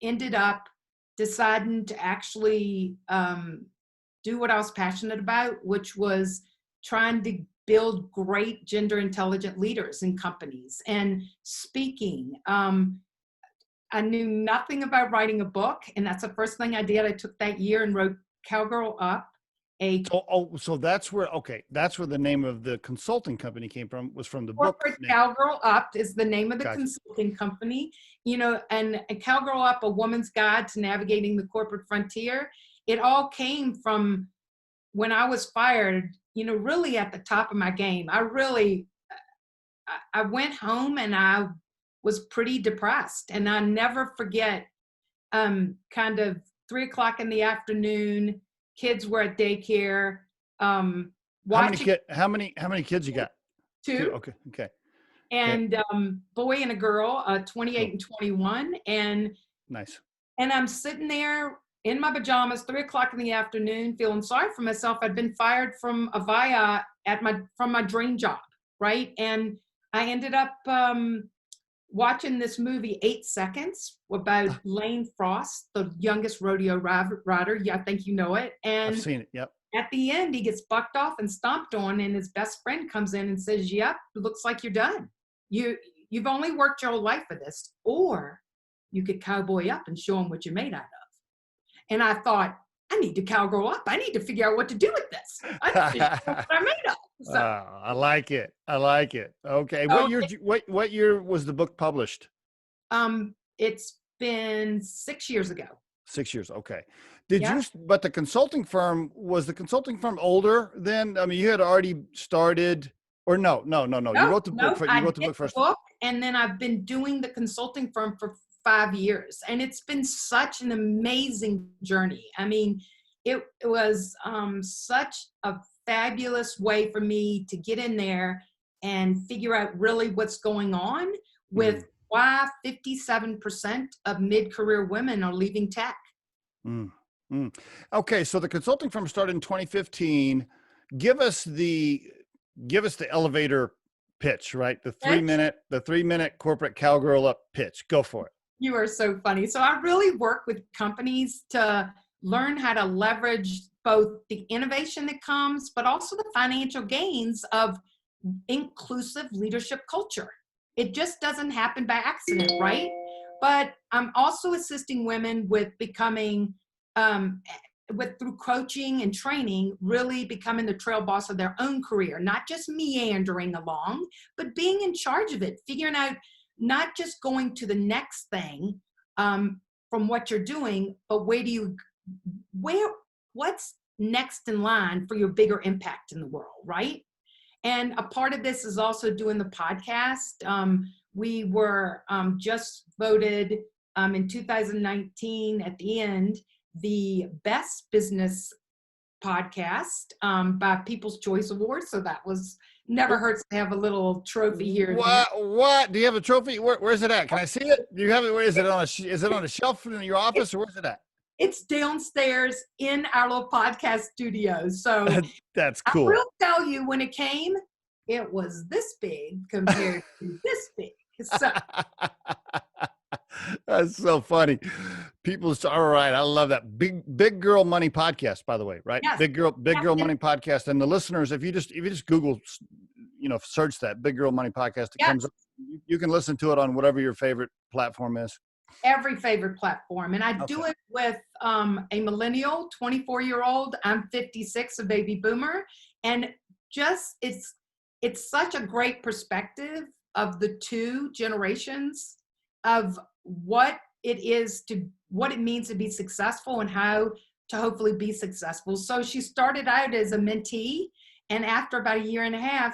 ended up deciding to actually do what I was passionate about, which was trying to build great gender intelligent leaders in companies and speaking. I knew nothing about writing a book, and that's the first thing I did. I took that year and wrote Cowgirl Up. So that's where the name of the consulting company came from, was from the book. Corporate Cowgirl Up is the name of the consulting company, and a Cowgirl Up, a woman's guide to navigating the corporate frontier. It all came from when I was fired, really at the top of my game. I went home and I was pretty depressed, and I never forget, kind of 3:00 in the afternoon, kids were at daycare. How many kids you got? 2. Okay. And boy and a girl, 28 and 21. And nice. And I'm sitting there in my pajamas, 3:00 in the afternoon, feeling sorry for myself. I'd been fired from Avaya from my dream job, right? And I ended up watching this movie, 8 Seconds, about Lane Frost, the youngest rodeo rider. Yeah, I think you know it. And I've seen it. Yep. At the end, he gets bucked off and stomped on, and his best friend comes in and says, "Yep, it looks like you're done. You've only worked your whole life for this, or you could cowboy up and show them what you're made out of." And I thought, I need to cowgirl up. I need to figure out what to do with this. I need to show what I'm made of. So, I like it. Okay. What year was the book published? It's been 6 years ago. 6 years. Okay. But the consulting firm, was the consulting firm older then? I mean, you had already started, or no. You wrote the book. You wrote the book first. And then I've been doing the consulting firm for 5 years, and it's been such an amazing journey. I mean, it was such a fabulous way for me to get in there and figure out really what's going on with why 57% of mid-career women are leaving tech. Okay, so the consulting firm started in 2015. Give us the elevator pitch, right? The 3-minute corporate cowgirl up pitch. Go for it. You are so funny. So I really work with companies to learn how to leverage both the innovation that comes, but also the financial gains of inclusive leadership culture. It just doesn't happen by accident, right? But I'm also assisting women with becoming, through coaching and training, really becoming the trail boss of their own career, not just meandering along, but being in charge of it, figuring out not just going to the next thing from what you're doing, but what's next in line for your bigger impact in the world, right? And a part of this is also doing the podcast. We were just voted in 2019 at the end, the best business podcast by People's Choice Awards. So that was, never hurts to have a little trophy here. What? Do you have a trophy? Where's it at? Can I see it? Do you have it? Where is it is it on a shelf in your office, or where's it at? It's downstairs in our little podcast studio. So that's cool. I will tell you, when it came, it was this big compared to this big. So that's so funny. All right. I love that. Big Girl Money Podcast, by the way, right? Yes. Big Girl Money Podcast. And the listeners, if you just Google, search that Big Girl Money Podcast, it comes up. You can listen to it on whatever your favorite platform is. Every favorite platform. And I do it with a millennial, 24-year-old. I'm 56, a baby boomer. And just, it's such a great perspective of the two generations of what it means to be successful and how to hopefully be successful. So she started out as a mentee, and after about a year and a half,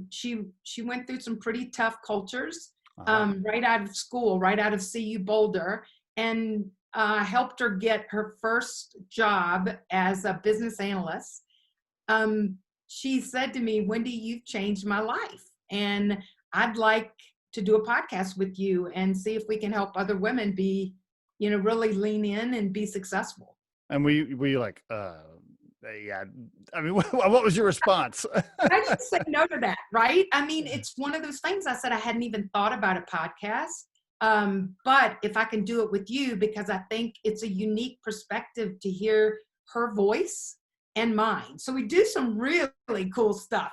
she went through some pretty tough cultures. Right out of school, right out of CU Boulder, and helped her get her first job as a business analyst. She said to me, "Wendy, you've changed my life, and I'd like to do a podcast with you and see if we can help other women be, really lean in and be successful." And were you like, yeah, I mean, what was your response? I just say no to that, right? I mean, it's one of those things. I said I hadn't even thought about a podcast. But if I can do it with you, because I think it's a unique perspective to hear her voice and mine. So we do some really cool stuff.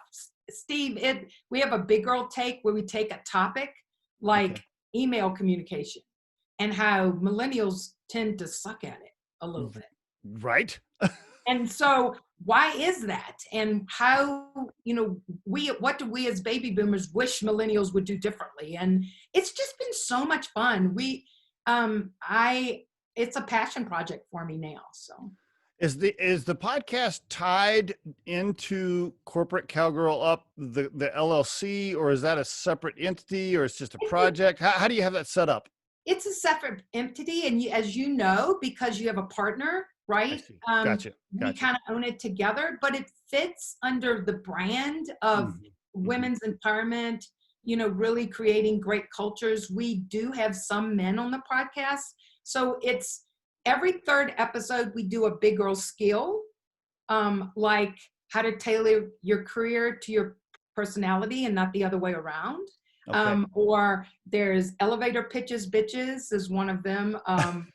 Steve, we have a big girl take where we take a topic like email communication and how millennials tend to suck at it a little bit. Right. And so why is that? And how, what do we as baby boomers wish millennials would do differently? And it's just been so much fun. It's a passion project for me now. So is the podcast tied into Corporate Cowgirl Up, the LLC, or is that a separate entity, or it's just a project? How do you have that set up? It's a separate entity. And as you know, because you have a partner, right? Gotcha. We kind of own it together, but it fits under the brand of women's empowerment, really creating great cultures. We do have some men on the podcast. So it's every third episode, we do a big girl skill, like how to tailor your career to your personality and not the other way around. Or there's elevator pitches, bitches is one of them.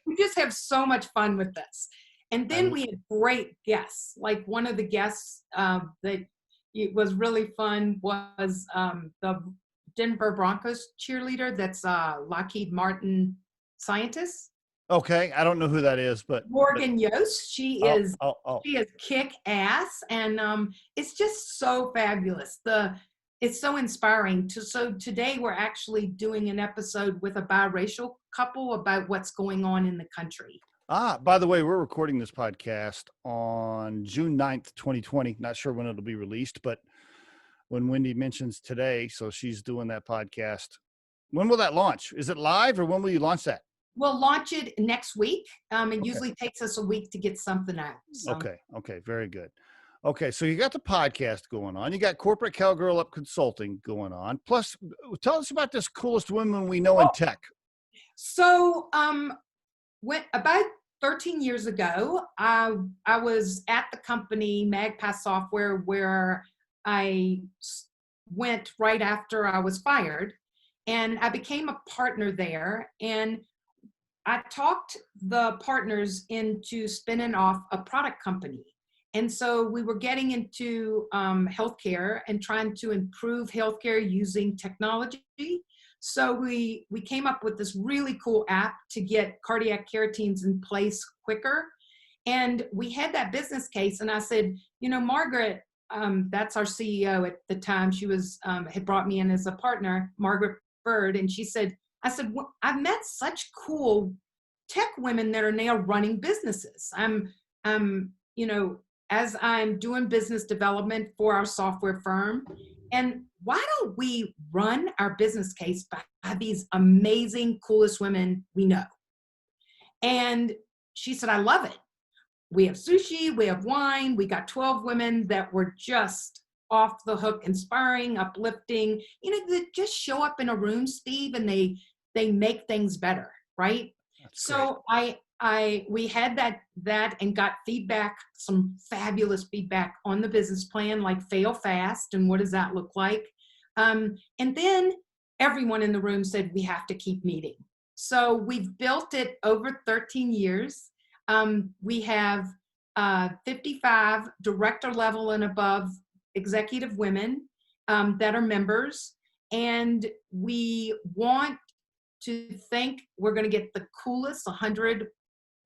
We just have so much fun with this. And then we had great guests. Like one of the guests that it was really fun was the Denver Broncos cheerleader that's Lockheed Martin scientist. Okay, I don't know who that is, but Morgan Yost. She is kick ass, and it's just so fabulous. It's so inspiring. So today we're actually doing an episode with a biracial couple about what's going on in the country. By the way, we're recording this podcast on June 9th, 2020. Not sure when it'll be released, but when Wendy mentions today, so she's doing that podcast. When will that launch? Is it live, or when will you launch that? We'll launch it next week. It usually takes us a week to get something out. So. Okay. Very good. Okay. So you got the podcast going on. You got Corporate Cowgirl Up Consulting going on. Plus, tell us about this coolest women we know in tech. So about 13 years ago, I was at the company Magpie Software, where I went right after I was fired, and I became a partner there. And I talked the partners into spinning off a product company. And so we were getting into healthcare and trying to improve healthcare using technology. So we came up with this really cool app to get cardiac care teams in place quicker. And we had that business case. And I said, Margaret, that's our CEO at the time. She was had brought me in as a partner, Margaret Bird. And I said, well, I've met such cool tech women that are now running businesses. As I'm doing business development for our software firm, and why don't we run our business case by these amazing, coolest women we know? And she said, I love it. We have sushi, we have wine, we got 12 women that were just off the hook, inspiring, uplifting, that just show up in a room, Steve, and they make things better, right? That's so great. We had that and got feedback, some fabulous feedback on the business plan, like fail fast and what does that look like? And then everyone in the room said, we have to keep meeting. So we've built it over 13 years. We have 55 director level and above executive women that are members. And we want to think we're going to get the coolest 100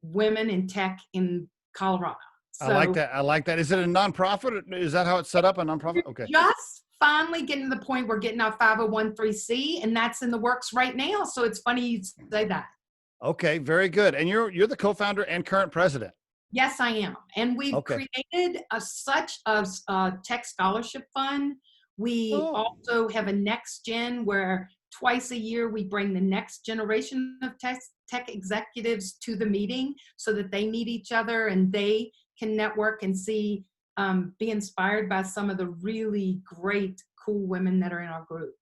women in tech in Colorado. So I like that. Is it a nonprofit? Is that how it's set up? A nonprofit? Okay. Just finally getting to the point we're getting our 501(c), and that's in the works right now. So it's funny you say that. Okay, very good. And you're the co-founder and current president. Yes, I am. And we've created such a tech scholarship fund. We also have a next gen where twice a year we bring the next generation of tech executives to the meeting so that they meet each other and they can network and be inspired by some of the really great, cool women that are in our group.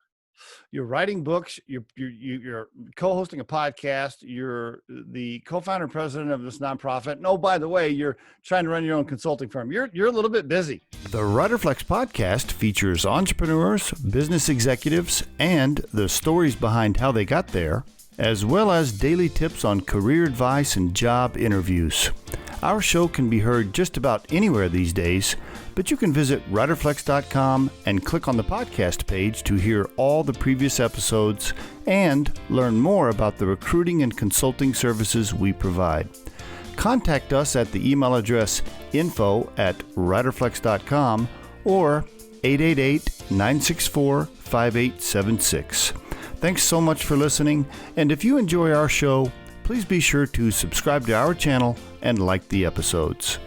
You're writing books. You're co-hosting a podcast. You're the co-founder and president of this nonprofit. And oh, by the way, you're trying to run your own consulting firm. You're a little bit busy. The Riderflex podcast features entrepreneurs, business executives, and the stories behind how they got there. as well as daily tips on career advice and job interviews. Our show can be heard just about anywhere these days, but you can visit Riderflex.com and click on the podcast page to hear all the previous episodes and learn more about the recruiting and consulting services we provide. Contact us at the email address info@riderflex.com or 888-964-5876. Thanks so much for listening, and if you enjoy our show, please be sure to subscribe to our channel and like the episodes.